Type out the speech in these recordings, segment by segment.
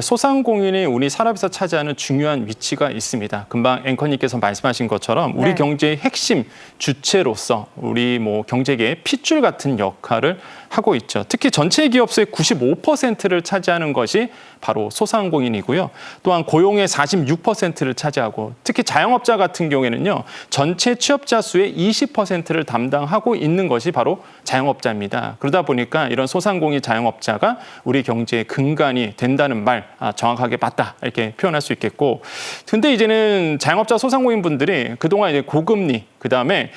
소상공인이 우리 산업에서 차지하는 중요한 위치가 있습니다. 금방 앵커님께서 말씀하신 것처럼 우리 경제의 핵심 주체로서 우리 경제계의 핏줄 같은 역할을 하고 있죠. 특히 전체 기업수의 95%를 차지하는 것이 바로 소상공인이고요. 또한 고용의 46%를 차지하고 특히 자영업자 같은 경우에는요. 전체 취업자 수의 20%를 담당하고 있는 것이 바로 자영업자입니다. 그러다 보니까 이런 소상공인 자영업자가 우리 경제의 근간이 된다는 말 정확하게 맞다 이렇게 표현할 수 있겠고, 근데 이제는 자영업자 소상공인 분들이 그동안 이제 고금리 그다음에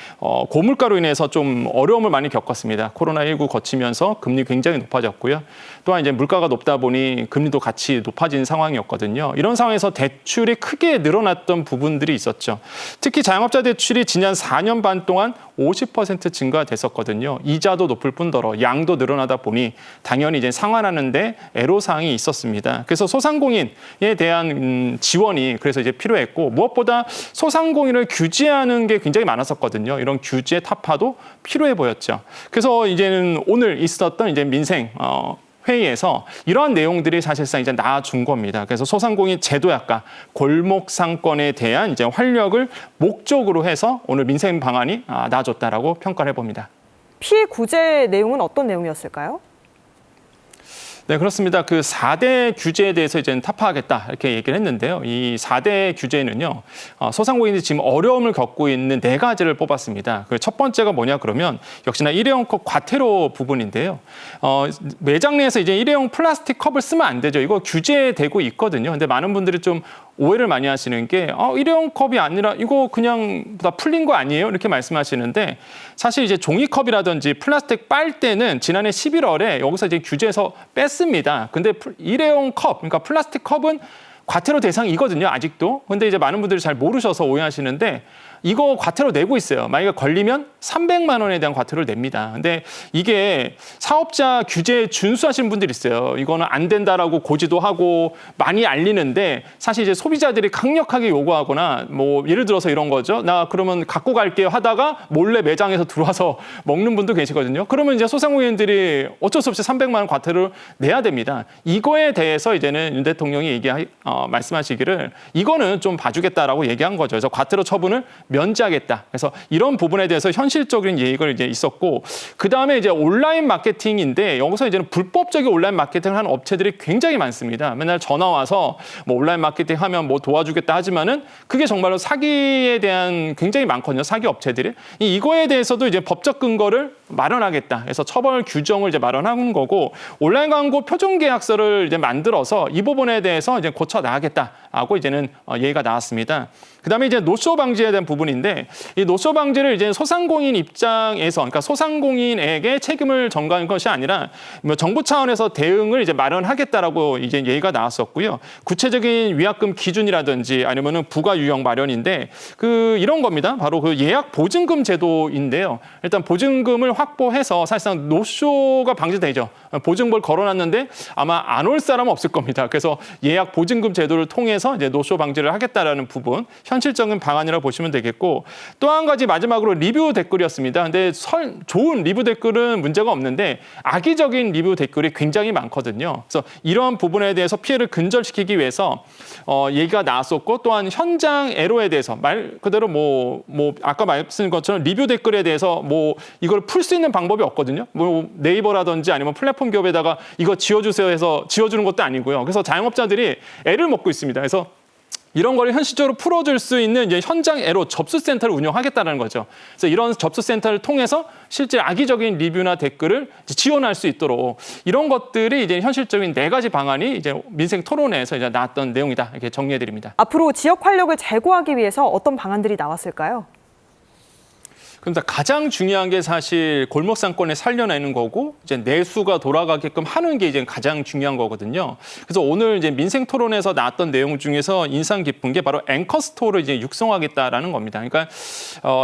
고물가로 인해서 좀 어려움을 많이 겪었습니다. 코로나19 거치면서 금리 굉장히 높아졌고요. 또한 이제 물가가 높다 보니 금리도 같이 높아진 상황이었거든요. 이런 상황에서 대출이 크게 늘어났던 부분들이 있었죠. 특히 자영업자 대출이 지난 4년 반 동안 50% 증가됐었거든요. 이자도 높을 뿐더러 양도 늘어나다 보니 당연히 이제 상환하는데 애로사항이 있었습니다. 그래서 소상공인에 대한 지원이 그래서 이제 필요했고, 무엇보다 소상공인을 규제하는 게 굉장히 많았었거든요. 이런 규제 타파도 필요해 보였죠. 그래서 이제는 오늘 있었던 이제 민생 회의에서 이러한 내용들이 사실상 이제 나와준 겁니다. 그래서 소상공인 제도약과 골목 상권에 대한 이제 활력을 목적으로 해서 오늘 민생 방안이 나와줬다라고 평가를 해봅니다. 피해 구제 내용은 어떤 내용이었을까요? 네, 그렇습니다. 그 4대 규제에 대해서 이제 타파하겠다 이렇게 얘기를 했는데요. 이 4대 규제는요, 소상공인이 지금 어려움을 겪고 있는 4가지를 뽑았습니다. 그 첫 번째가 뭐냐 그러면 역시나 일회용 컵 과태료 부분인데요. 매장 내에서 이제 일회용 플라스틱 컵을 쓰면 안 되죠. 이거 규제되고 있거든요. 근데 많은 분들이 좀 오해를 많이 하시는 게 일회용 컵이 아니라 이거 그냥 다 풀린 거 아니에요? 이렇게 말씀하시는데, 사실 이제 종이컵이라든지 플라스틱 빨대는 지난해 11월에 여기서 이제 규제에서 뺐습니다. 근데 일회용 컵, 그러니까 플라스틱 컵은 과태료 대상이거든요, 아직도. 근데 이제 많은 분들이 잘 모르셔서 오해하시는데, 이거 과태료 내고 있어요. 만약에 걸리면 300만 원에 대한 과태료를 냅니다. 근데 이게 사업자 규제에 준수하시는 분들이 있어요. 이거는 안 된다라고 고지도 하고 많이 알리는데, 사실 이제 소비자들이 강력하게 요구하거나 예를 들어서 이런 거죠. 나 그러면 갖고 갈게요 하다가 몰래 매장에서 들어와서 먹는 분도 계시거든요. 그러면 이제 소상공인들이 어쩔 수 없이 300만 원 과태료를 내야 됩니다. 이거에 대해서 이제는 윤 대통령이 말씀하시기를 이거는 좀 봐주겠다라고 얘기한 거죠. 그래서 과태료 처분을 면제하겠다. 그래서 이런 부분에 대해서 현실적인 얘기가 이제 있었고, 그 다음에 이제 온라인 마케팅인데, 여기서 이제는 불법적인 온라인 마케팅을 하는 업체들이 굉장히 많습니다. 맨날 전화 와서 온라인 마케팅 하면 도와주겠다 하지만은 그게 정말로 사기에 대한 굉장히 많거든요. 사기 업체들이. 이거에 대해서도 이제 법적 근거를 마련하겠다. 그래서 처벌 규정을 이제 마련하는 거고, 온라인 광고 표준 계약서를 이제 만들어서 이 부분에 대해서 이제 고쳐 나가겠다라고 이제는 얘기가 나왔습니다. 그다음에 이제 노쇼 방지에 대한 부분인데, 이 노쇼 방지를 이제 소상공인 입장에서, 그러니까 소상공인에게 책임을 전가하는 것이 아니라 정부 차원에서 대응을 이제 마련하겠다라고 이제 얘기가 나왔었고요. 구체적인 위약금 기준이라든지 아니면은 부가 유형 마련인데, 이런 겁니다. 바로 그 예약 보증금 제도인데요. 일단 보증금을 확보해서 사실상 노쇼가 방지되죠. 보증금을 걸어놨는데 아마 안 올 사람은 없을 겁니다. 그래서 예약 보증금 제도를 통해서 이제 노쇼 방지를 하겠다라는 부분, 현실적인 방안이라고 보시면 되겠고, 또 한 가지 마지막으로 리뷰 댓글이었습니다. 근데 좋은 리뷰 댓글은 문제가 없는데 악의적인 리뷰 댓글이 굉장히 많거든요. 그래서 이러한 부분에 대해서 피해를 근절시키기 위해서 얘기가 나왔었고, 또한 현장 애로에 대해서 말 그대로 아까 말씀드린 것처럼 리뷰 댓글에 대해서 이걸 풀 수 있는 방법이 없거든요. 네이버라든지 아니면 플랫폼 기업에다가 이거 지워주세요 해서 지워주는 것도 아니고요. 그래서 자영업자들이 애를 먹고 있습니다. 그래서 이런 거를 현실적으로 풀어줄 수 있는 이제 현장 애로 접수센터를 운영하겠다는 거죠. 그래서 이런 접수센터를 통해서 실제 악의적인 리뷰나 댓글을 지원할 수 있도록, 이런 것들이 이제 현실적인 4가지 방안이 이제 민생 토론회에서 이제 나왔던 내용이다. 이렇게 정리해드립니다. 앞으로 지역 활력을 제고하기 위해서 어떤 방안들이 나왔을까요? 그럼 가장 중요한 게 사실 골목 상권에 살려내는 거고, 이제 내수가 돌아가게끔 하는 게 이제 가장 중요한 거거든요. 그래서 오늘 이제 민생 토론에서 나왔던 내용 중에서 인상 깊은 게 바로 앵커 스토어를 이제 육성하겠다라는 겁니다. 그러니까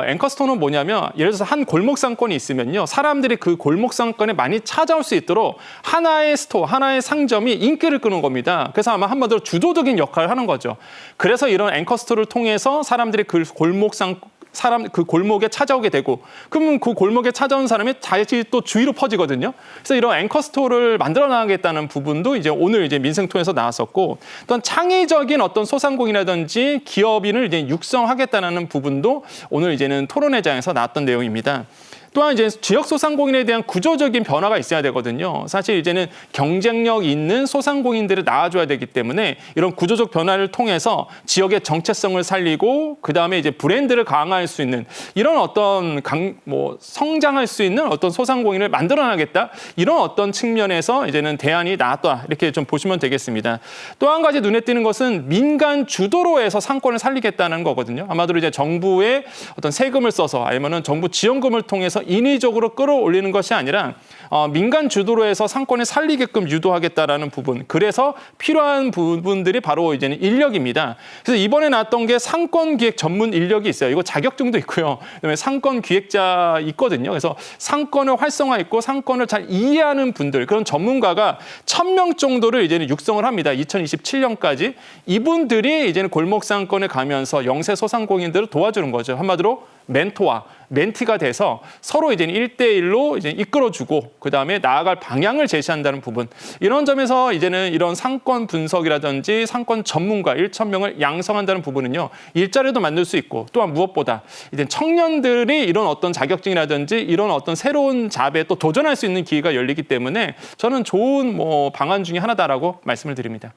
앵커 스토어는 뭐냐면, 예를 들어서 한 골목 상권이 있으면요, 사람들이 그 골목 상권에 많이 찾아올 수 있도록 하나의 스토어, 하나의 상점이 인기를 끄는 겁니다. 그래서 아마 한마디로 주도적인 역할을 하는 거죠. 그래서 이런 앵커 스토어를 통해서 사람들이 그 골목 상권 사람 그 골목에 찾아오게 되고 그러면 그 골목에 찾아온 사람이 다시 또 주위로 퍼지거든요. 그래서 이런 앵커 스토어를 만들어 나가겠다는 부분도 이제 오늘 이제 민생통에서 나왔었고 또한 창의적인 어떤 소상공인이라든지 기업인을 이제 육성하겠다는 부분도 오늘 이제는 토론회장에서 나왔던 내용입니다. 또한 이제 지역 소상공인에 대한 구조적인 변화가 있어야 되거든요. 사실 이제는 경쟁력 있는 소상공인들을 낳아줘야 되기 때문에 이런 구조적 변화를 통해서 지역의 정체성을 살리고 그 다음에 이제 브랜드를 강화할 수 있는 이런 어떤 성장할 수 있는 어떤 소상공인을 만들어나겠다 이런 어떤 측면에서 이제는 대안이 나왔다 이렇게 좀 보시면 되겠습니다. 또 한 가지 눈에 띄는 것은 민간 주도로 해서 상권을 살리겠다는 거거든요. 아마도 이제 정부의 어떤 세금을 써서 아니면은 정부 지원금을 통해서 인위적으로 끌어올리는 것이 아니라 민간 주도로 해서 상권을 살리게끔 유도하겠다라는 부분. 그래서 필요한 부분들이 바로 이제는 인력입니다. 그래서 이번에 나왔던 게 상권 기획 전문 인력이 있어요. 이거 자격증도 있고요. 그다음에 상권 기획자 있거든요. 그래서 상권을 활성화 있고 상권을 잘 이해하는 분들, 그런 전문가가 1,000명 정도를 이제는 육성을 합니다. 2027년까지. 이분들이 이제는 골목 상권에 가면서 영세 소상공인들을 도와주는 거죠. 한마디로 멘토와 멘티가 돼서 서로 이제 1대1로 이제 이끌어주고 그다음에 나아갈 방향을 제시한다는 부분. 이런 점에서 이제는 이런 상권 분석이라든지 상권 전문가 1,000명을 양성한다는 부분은요. 일자리도 만들 수 있고 또한 무엇보다 이제 청년들이 이런 어떤 자격증이라든지 이런 어떤 새로운 잡에 또 도전할 수 있는 기회가 열리기 때문에 저는 좋은 방안 중에 하나다라고 말씀을 드립니다.